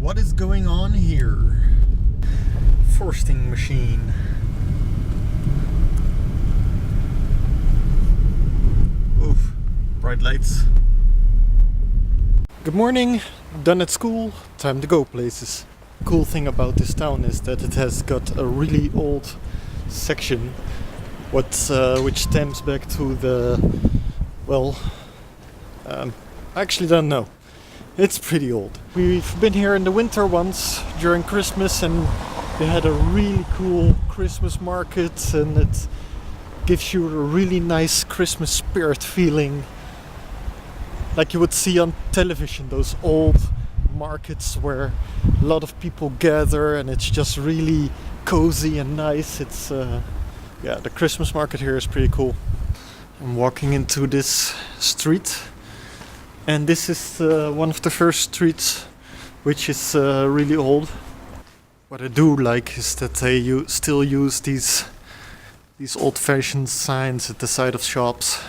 What is going on here? Foresting machine. Oof, bright lights. Good morning, done at school, time to go places. Cool thing about this town is that it has got a really old section which stems back to the, I actually don't know. It's pretty old. We've been here in the winter once during Christmas and they had a really cool Christmas market and it gives you a really nice Christmas spirit feeling, like you would see on television, those old markets where a lot of people gather and it's just really cozy and nice. It's the Christmas market here is pretty cool. I'm walking into this street and this is one of the first streets which is really old. What I do like is that they still use these old-fashioned signs at the side of shops.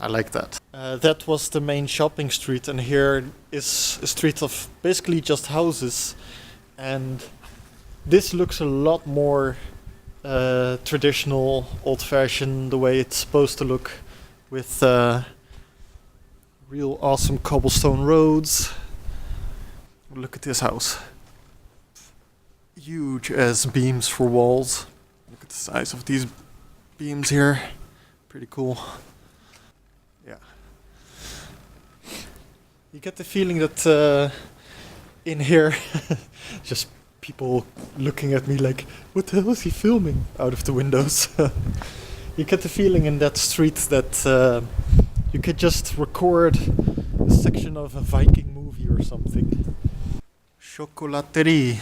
I like that. That was the main shopping street, and here is a street of basically just houses, and this looks a lot more traditional, old-fashioned, the way it's supposed to look, with real awesome cobblestone roads. Look at this house. Huge ass beams for walls. Look at the size of these beams here. Pretty cool. Yeah. You get the feeling that in here, just people looking at me like, what the hell is he filming out of the windows? You get the feeling in that street that you could just record a section of a Viking movie or something. Chocolaterie.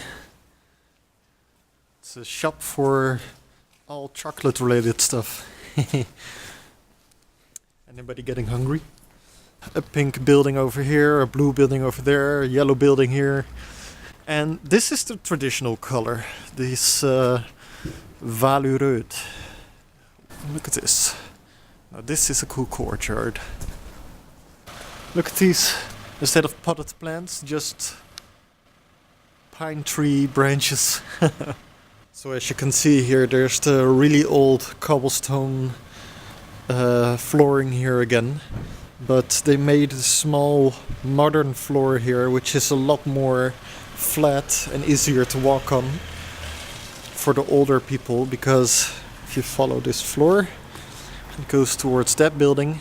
It's a shop for all chocolate related stuff. Anybody getting hungry? A pink building over here, a blue building over there, a yellow building here. And this is the traditional color, this Valurød. Look at this. Now this is a cool courtyard. Look at these, instead of potted plants, just pine tree branches. So as you can see here, there's the really old cobblestone flooring here again. But they made a small modern floor here, which is a lot more flat and easier to walk on for the older people, because if you follow this floor, it goes towards that building.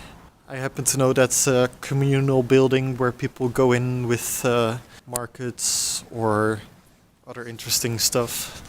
I happen to know that's a communal building where people go in with markets or other interesting stuff.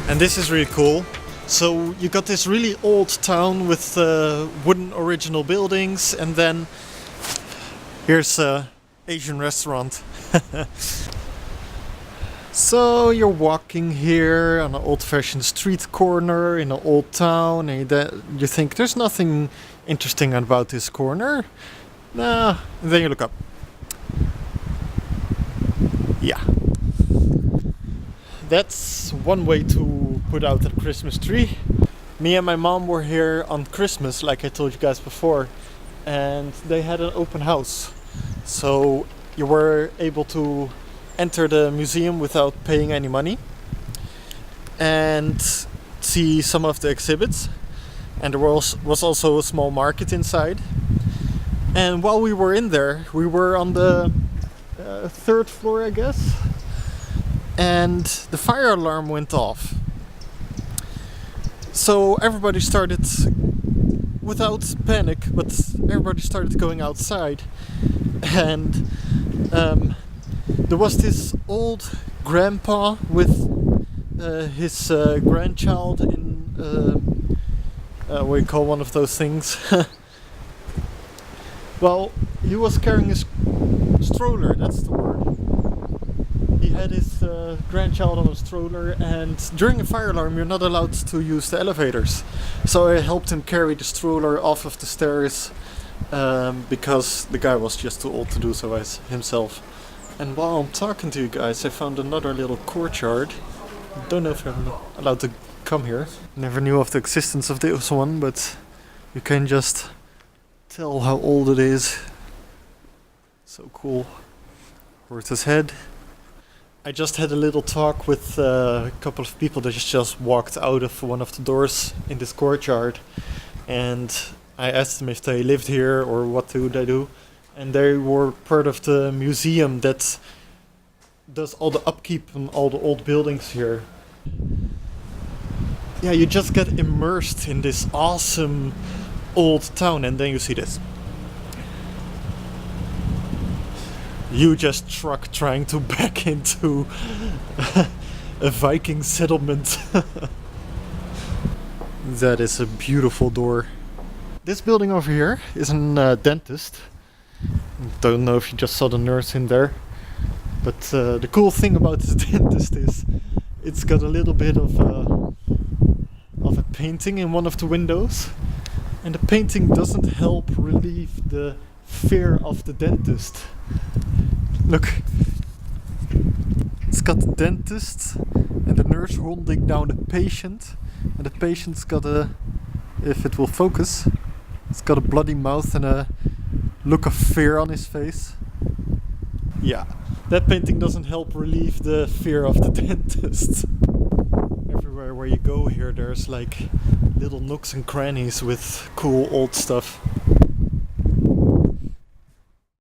And this is really cool. So you got this really old town with wooden original buildings, and then here's an Asian restaurant. So you're walking here on an old-fashioned street corner in an old town, and you think there's nothing interesting about this corner. Nah, and then you look up. Yeah. That's one way to put out a Christmas tree. Me and my mom were here on Christmas, like I told you guys before, and they had an open house. So you were able to enter the museum without paying any money and see some of the exhibits. And there was also a small market inside. And while we were in there, we were on the third floor, I guess, and the fire alarm went off. So everybody started, without panic, but everybody started going outside. And there was this old grandpa with his grandchild in what you call one of those things. Well, he was carrying his stroller, that's the word. He had his grandchild on a stroller, and during a fire alarm you're not allowed to use the elevators. So I helped him carry the stroller off of the stairs because the guy was just too old to do so as himself. And while I'm talking to you guys, I found another little courtyard. Don't know if I'm allowed to come here. Never knew of the existence of this one, but you can just tell how old it is. So cool. Where's his head? I just had a little talk with a couple of people that just walked out of one of the doors in this courtyard, and I asked them if they lived here or what do they do, and they were part of the museum that does all the upkeep on all the old buildings here. Yeah, you just get immersed in this awesome old town, and then you see this huge truck trying to back into a Viking settlement. That is a beautiful door. This building over here is a dentist. Don't know if you just saw the nurse in there, but the cool thing about this dentist is it's got a little bit of a painting in one of the windows, and the painting doesn't help relieve the fear of the dentist. Look, it's got the dentist and the nurse holding down the patient, and the patient's got a, if it will focus, it's got a bloody mouth and a look of fear on his face. Yeah, that painting doesn't help relieve the fear of the dentist. Everywhere where you go here, there's like little nooks and crannies with cool old stuff.